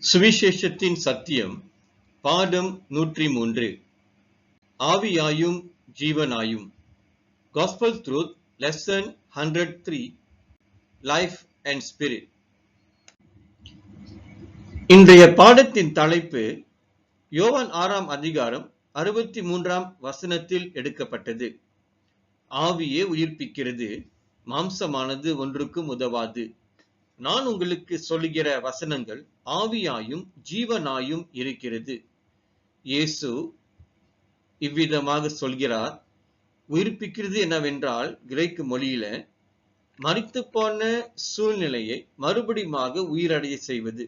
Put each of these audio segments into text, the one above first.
சுவிசேஷத்தின் சத்தியம் பாடம் 103 ஆவியாயும் ஜீவனாயும் Gospel Truth Lesson 103 Life and Spirit. இன்றைய பாடத்தின் தலைப்பு யோவான் 6ஆம் அதிகாரம் 63ஆம் வசனத்தில் எடுக்கப்பட்டது. ஆவியே உயிர்ப்பிக்கிறது, மாம்சமானது ஒன்றுக்கும் உதவாது. நான் உங்களுக்கு சொல்லுகிற வசனங்கள் ஆவியாயும் ஜீவனாயும் இருக்கிறது. இயேசு இவ்விதமாக சொல்கிறார். உயிர்ப்பிக்கிறது என்னவென்றால் கிரேக்கு மொழியில மரித்து போன சூழ்நிலையை மறுபடியுமாக உயிரடைய செய்வது.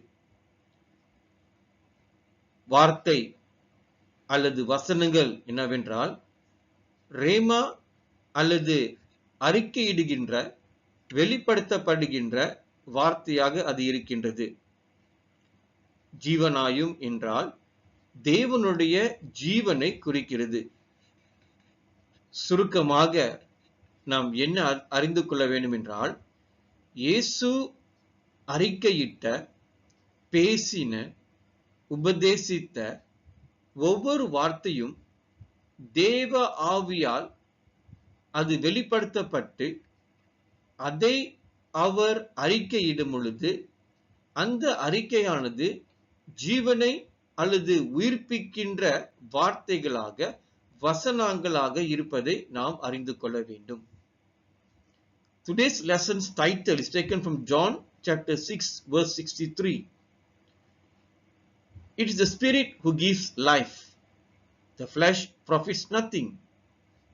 வார்த்தை அல்லது வசனங்கள் என்னவென்றால் ரேமா அல்லது அறிக்கையிடுகின்ற வெளிப்படுத்தப்படுகின்ற வார்த்தையாக அது இருக்கின்றது. ஜீவனாயும் என்றால் தேவனுடைய ஜீவனை குறிக்கிறது. சுருக்கமாக நாம் என்ன அறிந்து கொள்ள வேண்டும் என்றால், இயேசு அறிக்கையிட்ட, பேசின, உபதேசித்த ஒவ்வொரு வார்த்தையும் தேவ ஆவியால் அது வெளிப்படுத்தப்பட்டு அதை அவர் அறிக்கையிடும் பொழுது அந்த அறிக்கையானது ஜீவனை அல்லது உயிர்ப்பிக்கின்ற வார்த்தைகளாக வசனங்களாக இருப்பதை நாம் அறிந்து கொள்ள வேண்டும். Today's lesson's title is taken from John chapter 6 verse 63. It is the Spirit who gives life. The flesh profits nothing.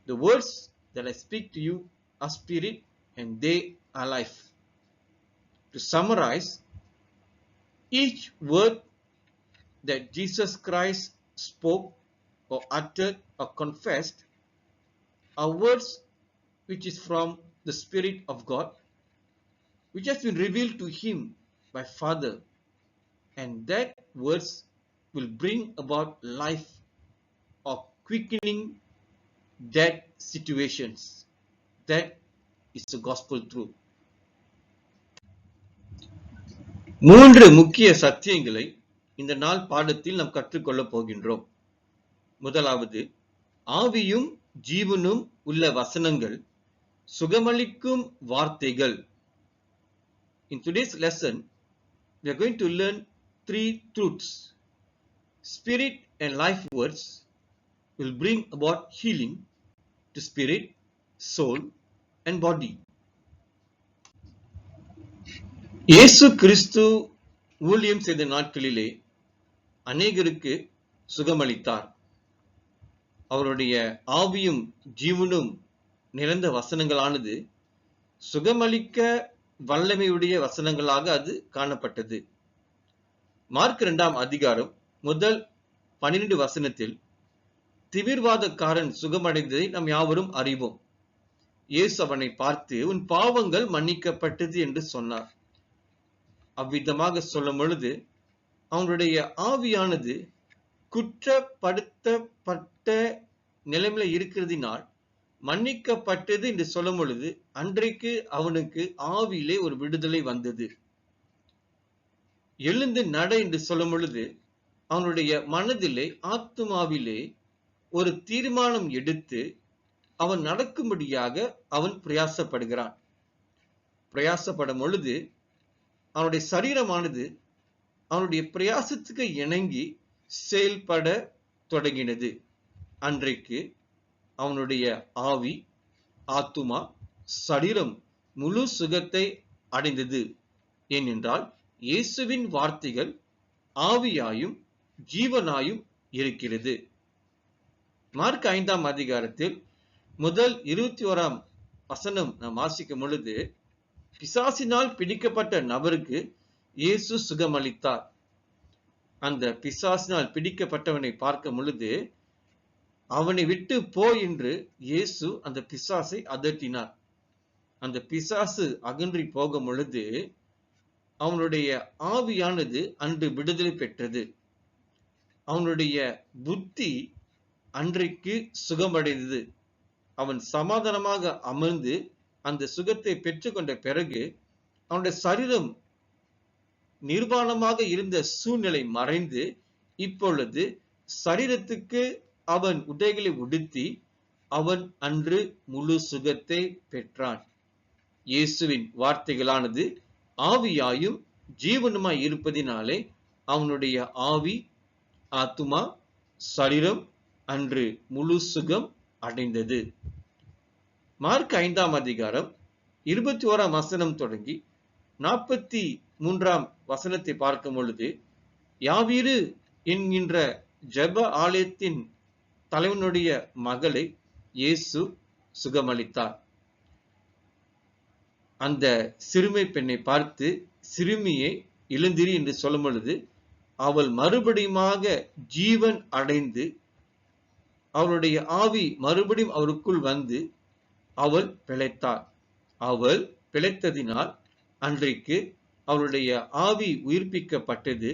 The words that I speak to you are spirit and they are life. To summarize, each word that Jesus Christ spoke or uttered or confessed are words which is from the Spirit of God, which has been revealed to him by Father, and that words will bring about life or quickening dead situations. That is the gospel truth. மூன்று முக்கிய சத்தியங்களை இந்த நாள் பாடத்தில் நாம் கற்றுக்கொள்ளப் போகின்றோம். முதலாவது, ஆவியும் ஜீவனும் உள்ள வசனங்கள், சுகமளிக்கும் வார்த்தைகள். In today's lesson, we are going to learn three truths. Spirit and life words will bring about healing to spirit, soul and body. இயேசு கிறிஸ்து ஊழியம் செய்த நாட்களிலே அநேகருக்கு சுகமளித்தார். அவருடைய ஆவியும் ஜீவனும் நிறைந்த வசனங்களானது சுகமளிக்க வல்லமையுடைய வசனங்களாக அது காணப்பட்டது. மார்க் 2ஆம் அதிகாரம் முதல் 12 வசனத்தில் திமிர்வாதக்காரன் சுகமடைந்ததை நாம் யாவரும் அறிவோம். இயேசு அவனை பார்த்து, உன் பாவங்கள் மன்னிக்கப்பட்டது என்று சொன்னார். அவ்விதமாக சொல்லும் பொழுது அவனுடைய ஆவியானது குற்றப்படுத்தப்பட்ட நிலைமையில இருக்கிறதினால் மன்னிக்கப்பட்டது என்று சொல்லும் பொழுது அன்றைக்கு அவனுக்கு ஆவியிலே ஒரு விடுதலை வந்தது. எழுந்து நட என்று சொல்லும் பொழுது அவனுடைய மனதிலே, ஆத்துமாவிலே ஒரு தீர்மானம் எடுத்து அவன் நடக்கும்படியாக அவன் பிரயாசப்படுகிறான். பிரயாசப்படும் பொழுது அவனுடைய சரீரமானது அவனுடைய பிரயாசத்துக்கு இணங்கி செயல்பட தொடங்கினது. அன்றைக்கு அவனுடைய ஆவி, ஆத்துமா, சரீரம் முழு சுகத்தை அடைந்தது. ஏனென்றால் இயேசுவின் வார்த்தைகள் ஆவியாயும் ஜீவனாயும் இருக்கிறது. மார்க் 5ஆம் அதிகாரத்தில் முதல் 21ஆம் வசனம் நாம் வாசிக்கும் பொழுது, பிசாசினால் பிடிக்கப்பட்ட நபருக்கு இயேசு சுகமளித்தார். அந்த பிசாசினால் பிடிக்கப்பட்டவனை பார்க்கும் பொழுது அவனை விட்டு போ என்று இயேசு அந்த பிசாசை அதட்டினார். அந்த பிசாசு அகன்றி போகும் பொழுது அவனுடைய ஆவியானது அன்று விடுதலை பெற்றது. அவனுடைய புத்தி அன்றைக்கு சுகமடைந்தது. அவன் சமாதானமாக அமர்ந்து அந்த சுகத்தை பெற்றுக்கொண்ட பிறகு அவனுடைய சரீரம் நிர்வாணமாக இருந்த சூழ்நிலை மறைந்து இப்பொழுது சரீரத்துக்கு அவன் உடைகளை உடுத்தி அவன் அன்று முழு சுகத்தை பெற்றான். இயேசுவின் வார்த்தைகளானது ஆவியாயும் ஜீவனுமாய் இருப்பதினாலே அவனுடைய ஆவி, ஆத்துமா, சரீரம் அன்று முழு சுகம் அடைந்தது. மார்க் 5ஆம் அதிகாரம் 21ஆம் வசனம் தொடங்கி 43ஆம் வசனத்தை பார்க்கும் பொழுது, யாவீரு என்கின்ற ஜெப ஆலயத்தின் தலைவனுடைய மகளை இயேசு சுகமளித்தார். அந்த சிறுமை பெண்ணை பார்த்து, சிறுமியை எழுந்திரி என்று சொல்லும் பொழுது அவள் மறுபடியுமாக ஜீவன் அடைந்து அவளுடைய ஆவி மறுபடியும் அவருக்குள் வந்து அவள் பிழைத்தாள். அவள் பிழைத்ததினால் அன்றைக்கு அவளுடைய ஆவி உயிர்ப்பிக்கப்பட்டது.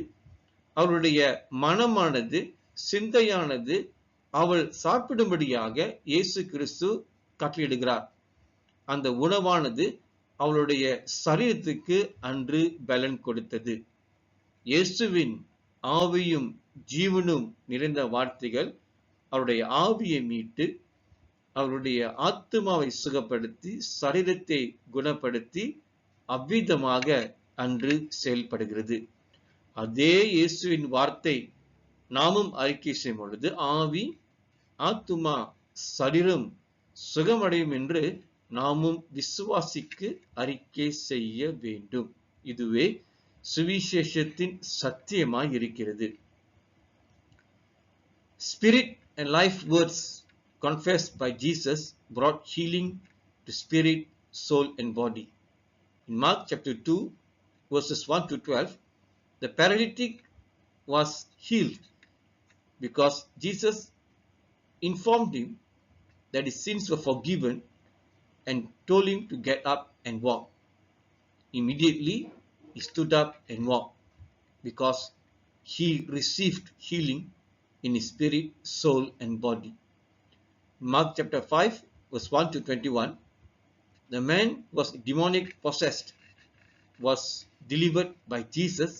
அவளுடைய மனமானது, சிந்தையானது அவள் சாப்பிடும்படியாக இயேசு கிறிஸ்து கட்டளையிடுகிறார். அந்த உணவானது அவளுடைய சரீரத்துக்கு அன்று பலன் கொடுத்தது. இயேசுவின் ஆவியும் ஜீவனும் நிறைந்த வார்த்தைகள் அவருடைய ஆவியை மீட்டு அவருடைய ஆத்துமாவை சுகப்படுத்தி சரீரத்தை குணப்படுத்தி அவ்விதமாக அன்று செயல்படுகிறது. அதே இயேசுவின் வார்த்தை நாமும் அறிக்கை செய்யும் பொழுது ஆவி, ஆத்துமா, சரீரம் சுகமடையும் என்று நாமும் விசுவாசிக்கு அறிக்கை செய்ய வேண்டும். இதுவே சுவிசேஷத்தின் சத்தியமாய் இருக்கிறது. Spirit and life words confessed by Jesus brought healing to spirit, soul and body. In Mark chapter 2 verses 1 to 12, the paralytic was healed because Jesus informed him that his sins were forgiven and told him to get up and walk. Immediately he stood up and walked because he received healing in his spirit, soul and body. Mark chapter 5 verse 1 to 21, the man was demonic possessed, was delivered by Jesus.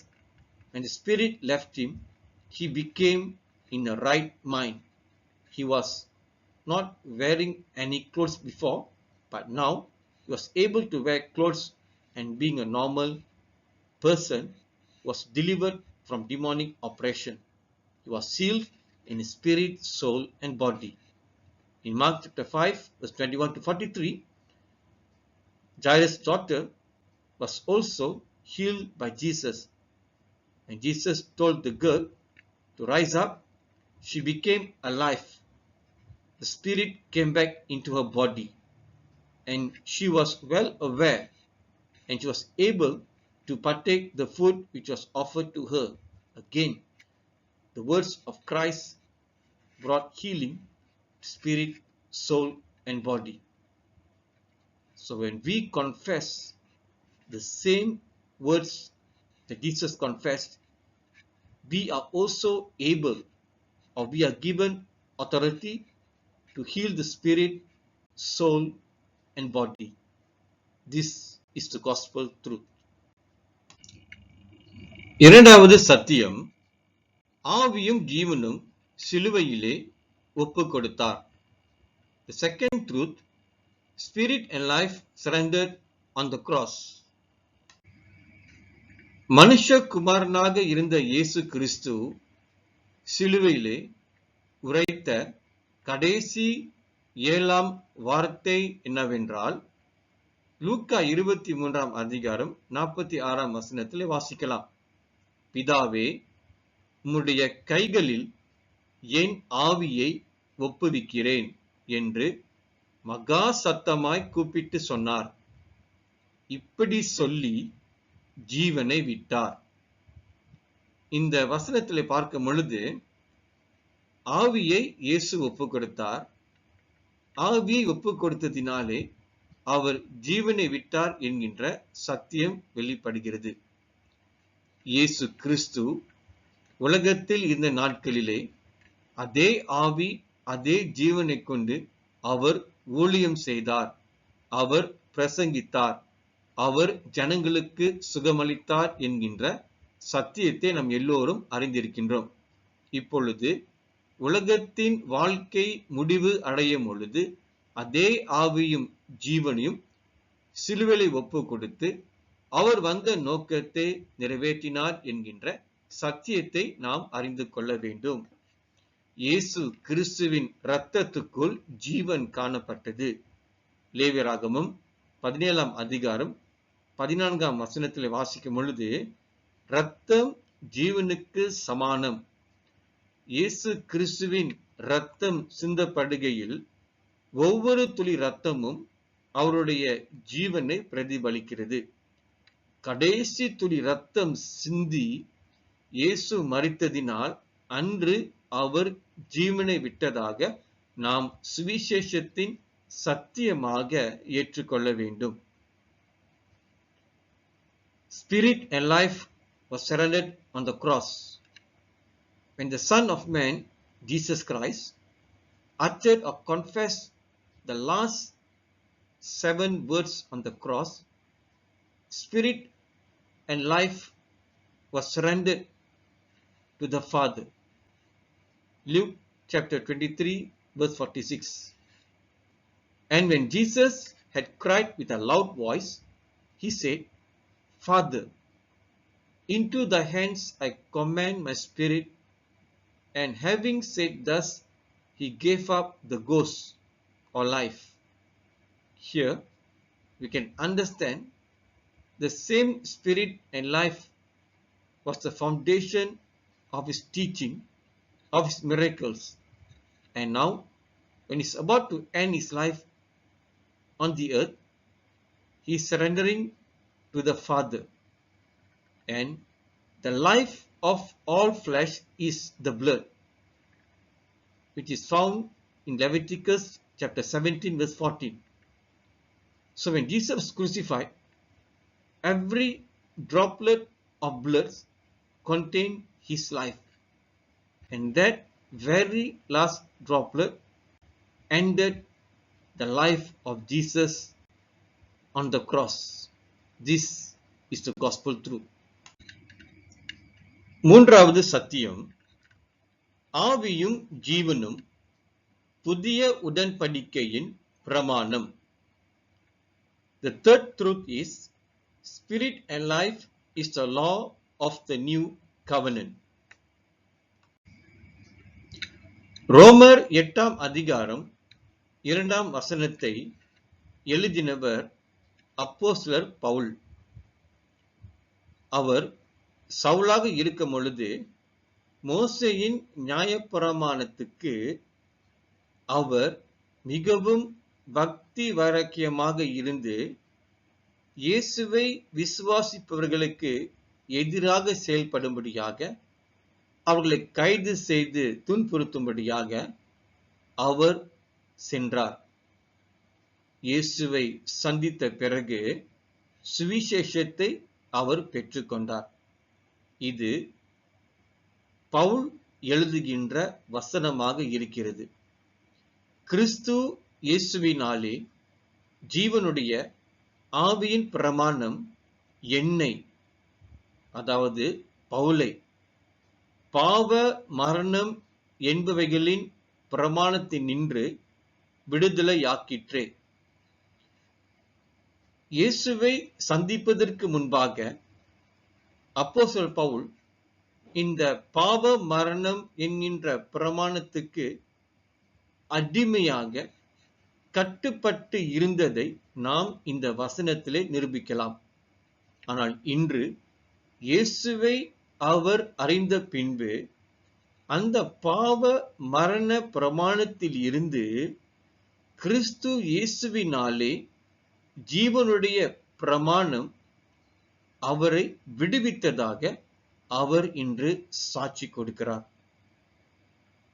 When the spirit left him, he became in a right mind. He was not wearing any clothes before, but now he was able to wear clothes, and being a normal person was delivered from demonic oppression. He was healed in his spirit, soul and body. In Mark chapter 5 verse 21 to 43, Jairus' daughter was also healed by Jesus. And Jesus told the girl to rise up. She became alive. The spirit came back into her body, and she was well aware, and she was able to partake the food which was offered to her. Again, the words of Christ brought healing to spirit, soul and body. So when we confess the same words that Jesus confessed, we are also able, or we are given authority to heal the spirit, soul and body. This is the gospel truth. இரண்டாவது சத்தியம், ஆவியும் ஜீவனும் சிலுவையிலே ஒப்பு கொடுத்தார். The second truth, spirit and life surrendered on the cross. மனுஷகுமாரனாக இருந்த இயேசு கிறிஸ்து சிலுவையிலே உரைத்த கடைசி 7ஆம் வார்த்தை என்னவென்றால், லூக்கா 23ஆம் அதிகாரம் 46ஆம் வசனத்திலே வாசிக்கலாம். பிதாவே, உம்முடைய கைகளில் என் ஆவியை ஒப்புவிக்கிறேன் என்று மகா சத்தமாய் கூப்பிட்டு சொன்னார். இப்படி சொல்லி ஜீவனை விட்டார். இந்த வசனத்திலே பார்க்கும் பொழுது ஆவியை இயேசு ஒப்பு கொடுத்தார். ஆவியை ஒப்பு கொடுத்ததினாலே அவர் ஜீவனை விட்டார் என்கின்ற சத்தியம் வெளிப்படுகிறது. இயேசு கிறிஸ்து உலகத்தில் இருந்த நாட்களிலே அதே ஆவி, அதே ஜீவனை கொண்டு அவர் ஊழியம் செய்தார். அவர் பிரசங்கித்தார். அவர் ஜனங்களுக்கு சுகமளித்தார் என்கின்ற சத்தியத்தை நாம் எல்லோரும் அறிந்திருக்கின்றோம். இப்பொழுது உலகத்தின் வாழ்க்கை முடிவு அடையும் பொழுது அதே ஆவியும் ஜீவனையும் சிலுவையில் ஒப்பு கொடுத்து அவர் வந்த நோக்கத்தை நிறைவேற்றினார் என்கின்ற சத்தியத்தை நாம் அறிந்து கொள்ள வேண்டும். இயேசு கிறிஸ்துவின் இரத்தத்துக்குள் ஜீவன் காணப்பட்டது. லேவியராகமம் 17ஆம் அதிகாரம் 14ஆம் வசனத்தில் வாசிக்கும் பொழுது, இரத்தம் ஜீவனுக்கு சமானம். இயேசு கிறிஸ்துவின் இரத்தம் சிந்தப்படுகையில் ஒவ்வொரு துளி இரத்தமும் அவருடைய ஜீவனை பிரதிபலிக்கிறது. கடைசி துளி இரத்தம் சிந்தி இயேசு மரித்ததினால் அன்று அவர் ஜீவனை விட்டதாக நாம் சுவிசேஷத்தின் சத்தியமாக ஏற்றுக்கொள்ள வேண்டும். Spirit and life was surrendered on the cross. When the Son of Man, Jesus Christ, uttered or confessed the last 7 words on the cross, Spirit and life was surrendered to the Father. Luke chapter 23 verse 46. And when Jesus had cried with a loud voice, he said, Father, into thy hands I commend my spirit. And having said thus, he gave up the ghost or life. Here we can understand the same spirit and life was the foundation of his teaching, of his miracles. And now, when he's about to end his life on the earth, he is surrendering to the Father. And the life of all flesh is the blood, which is found in Leviticus chapter 17 verse 14. So when Jesus was crucified, every droplet of blood contained his life, and that very last droplet ended the life of Jesus on the cross. This is the gospel truth. மூன்றாவது சத்தியம், ஆவியும் ஜீவனும் புதிய உடன்படிக்கையின் பிரமாணம். The third truth is, spirit and life is the law of the new covenant. ரோமர் 8ஆம் அதிகாரம் 2ஆம் வசனத்தை எழுதினவர் அப்போஸ்தலர் பவுல். அவர் சவுலாக இருக்கும் பொழுது மோசேயின் நியாயப்பிரமாணத்துக்கு அவர் மிகவும் பக்தி வைராக்கியமாக இருந்து இயேசுவை விசுவாசிப்பவர்களுக்கு எதிராக செயல்படும்படியாக, அவர்களை கைது செய்து துன்புறுத்தும்படியாக அவர் சென்றார். இயேசுவை சந்தித்த பிறகு சுவிசேஷத்தை அவர் பெற்றுக்கொண்டார். இது பவுல் எழுதுகின்ற வசனமாக இருக்கிறது. கிறிஸ்து இயேசுவினாலே ஜீவனுடைய ஆவியின் பிரமாணம் என்னை, அதாவது பவுலை, பாவ மரணம் என்பவைகளின் பிரமாணத்தினின்று விடுதலையாக்கிற்றே. இயேசுவை சந்திப்பதற்கு முன்பாக அப்போஸ்தலர் பவுல் இந்த பாவ மரணம் என்கின்ற பிரமாணத்துக்கு அடிமையாக கட்டுப்பட்டு இருந்ததை நாம் இந்த வசனத்திலே நிரூபிக்கலாம். ஆனால் இன்று இயேசுவை அவர் அறிந்த பின்பு அந்த பாவ மரண பிரமாணத்தில் இருந்து கிறிஸ்து இயேசுவினாலே ஜீவனுடைய பிரமாணம் அவரை விடுவித்ததாக அவர் இன்று சாட்சி கொடுக்கிறார்.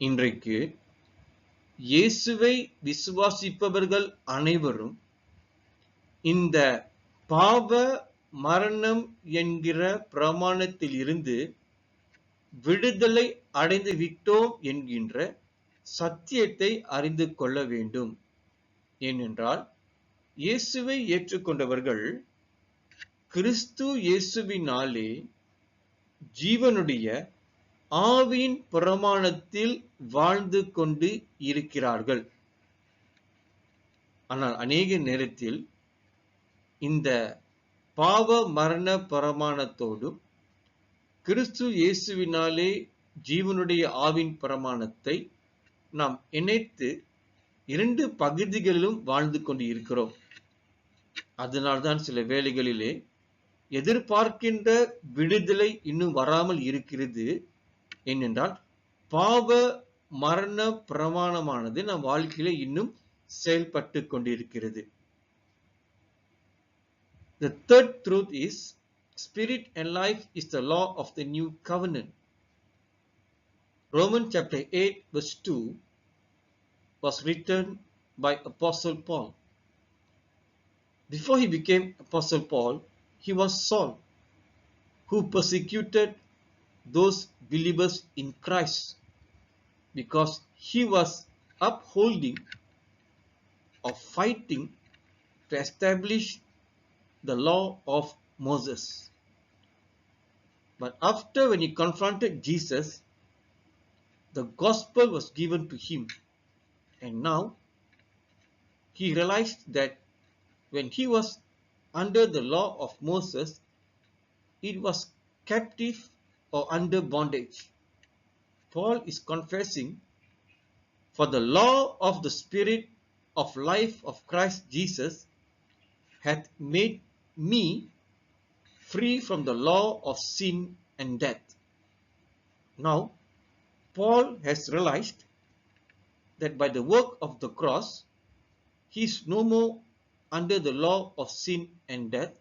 இன்றைக்கு இயேசுவை விசுவாசிப்பவர்கள் அனைவரும் இந்த பாவ மரணம் என்கிற பிரமாணத்தில் இருந்து விடுதலை அடைந்து விட்டோம் என்கின்ற சத்தியத்தை அறிந்து கொள்ள வேண்டும். ஏனென்றால் இயேசுவை ஏற்றுக்கொண்டவர்கள் கிறிஸ்து இயேசுவினாலே ஜீவனுடைய ஆவியின் பிரமாணத்தில் வாழ்ந்து கொண்டு இருக்கிறார்கள். ஆனால் அநேக நேரத்தில் இந்த பாவ மரண பிரமாணத்தோடும் கிறிஸ்து இயேசுவினாலே ஜீவனுடைய ஆவின் பிரமாணத்தை நாம் இணைத்து இரண்டு பகுதிகளிலும் வாழ்ந்து கொண்டு இருக்கிறோம். அதனால்தான் சில வேளைகளிலே எதிர்பார்க்கின்ற விடுதலை இன்னும் வராமல் இருக்கிறது. ஏனென்றால் பாவ மரண பிரமாணமானது நம் வாழ்க்கையில இன்னும் செயல்பட்டு கொண்டிருக்கிறது. The third truth is, spirit and life is the law of the new covenant. Romans chapter 8 verse 2 was written by Apostle Paul. Before he became Apostle Paul, he was Saul, who persecuted those believers in Christ because he was upholding or fighting to establish the law of Moses. But after, when he confronted Jesus, the gospel was given to him, and now he realized that when he was under the law of Moses, it was captive or under bondage. Paul is confessing, for the law of the Spirit of life of Christ Jesus hath made me free from the law of sin and death. Now, Paul has realized that by the work of the cross, he is no more under the law of sin and death,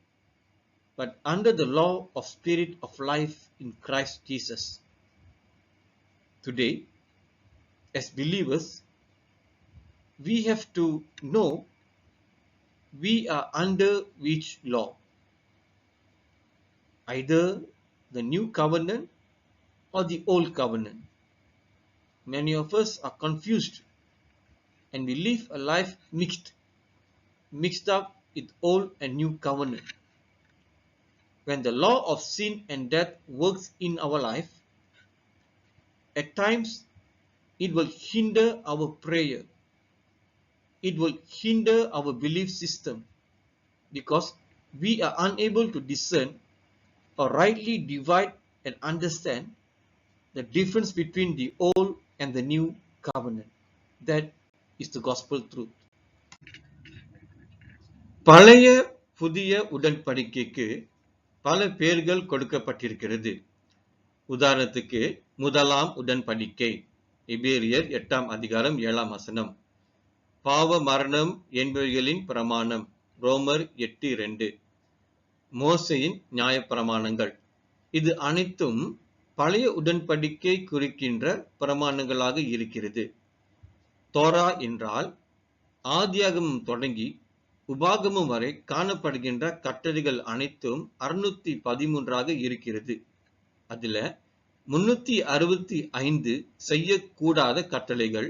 but under the law of Spirit of life in Christ Jesus. Today, as believers, we have to know we are under which law? Either the new covenant or the old covenant. Many of us are confused and we live a life mixed up with old and new covenant. When the law of sin and death works in our life, at times it will hinder our prayer. It will hinder our belief system because we are unable to discern or rightly divide and understand the difference between the old and the new covenant. That is the gospel truth. பழைய புதிய உடன்படிக்கைக்கு பல பெயர்கள் கொடுக்கப்பட்டிருக்கிறது. உதாரணத்துக்கு முதலாம் உடன்படிக்கை, எபிரேயர் 8 அதிகாரம் 7 வசனம். பாவ மரணம் என்பவைகளின் பிரமாணம், ரோமர் 8:2. மோசேயின் நியாயப்பிரமாணங்கள். இது அனைத்தும் பழைய உடன்படிக்கை குறிக்கின்ற பிரமாணங்களாக இருக்கிறது. தோரா என்றால் ஆதியாகமம் தொடங்கி உபாகமம் வரை காணப்படுகின்ற கட்டளைகள் அனைத்தும் 613 இருக்கிறது. அதுல 365 செய்யக்கூடாத கட்டளைகள்,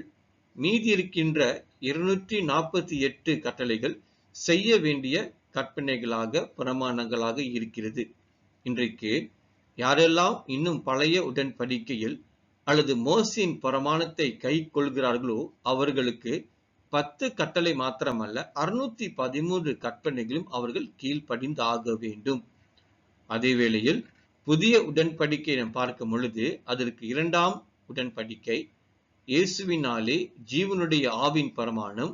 மீதி இருக்கின்ற 248 கட்டளைகள் செய்ய வேண்டிய கற்பனைகளாக பிரமாணங்களாக இருக்கிறது. இன்றைக்கு யாரெல்லாம் இன்னும் பழைய உடன்படிக்கையில் அல்லது மோசேயின் பிரமாணத்தை கை கொள்கிறார்களோ அவர்களுக்கு 10 கட்டளை மாத்திரமல்ல 613 கற்பனைகளும் அவர்கள் கீழ்ப்படிந்து ஆக வேண்டும். அதே வேளையில் புதிய உடன்படிக்கை நாம் பார்க்கும் பொழுது அதற்கு 2ஆம் உடன்படிக்கை, இயேசுவினாலே ஜீவனுடைய ஆவின் பிரமாணம்,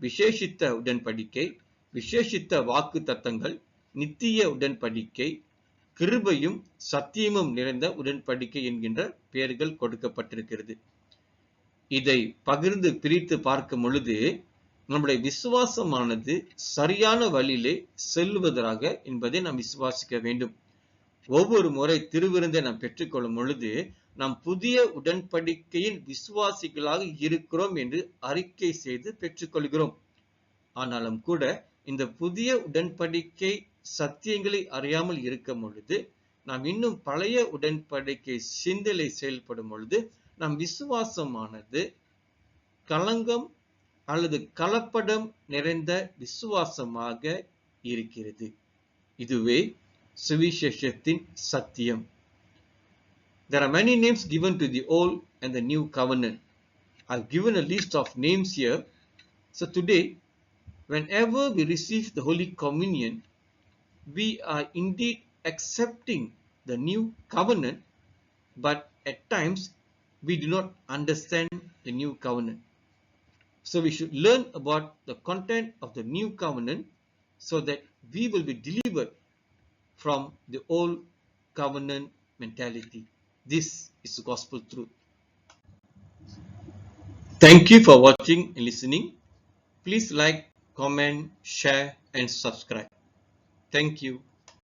விசேஷித்த உடன்படிக்கை, விசேஷித்த வாக்கு தத்தங்கள், நித்திய உடன்படிக்கை, கிருபையும் சத்தியமும் நிறைந்த உடன்படிக்கை என்கின்ற பெயர்கள் கொடுக்கப்பட்டிருக்கிறது. இதை பகிர்ந்து பிரித்து பார்க்கும் பொழுது நம்முடைய விசுவாசமானது சரியான வழியிலே செல்லுவதாக என்பதை நாம் விசுவாசிக்க வேண்டும். ஒவ்வொரு முறை திருவிருந்தை நாம் பெற்றுக்கொள்ளும் பொழுது நாம் புதிய உடன்படிக்கையின் விசுவாசிகளாக இருக்கிறோம் என்று அறிக்கை செய்து பெற்றுக்கொள்கிறோம். ஆனாலும் கூட இந்த புதிய உடன்படிக்கை சத்தியங்களை அறியாமல் இருக்கும் பொழுது, நாம் இன்னும் பழைய உடன்படிக்கை சிந்தனை செயல்படும் பொழுது நம் விசுவாசமானது களங்கம் அல்லது கலப்படம் நிறைந்த விசுவாசமாக இருக்கிறது. இதுவே சுவிசேஷத்தின் சத்தியம். There are many names given to the Old and the New Covenant. I've given a list of names here. So today, whenever we receive the Holy Communion, we are indeed accepting the New Covenant, but at times we do not understand the New Covenant. So we should learn about the content of the New Covenant so that we will be delivered from the Old Covenant mentality. This is the gospel truth. Thank you for watching and listening. Please like, comment, share and subscribe. Thank you.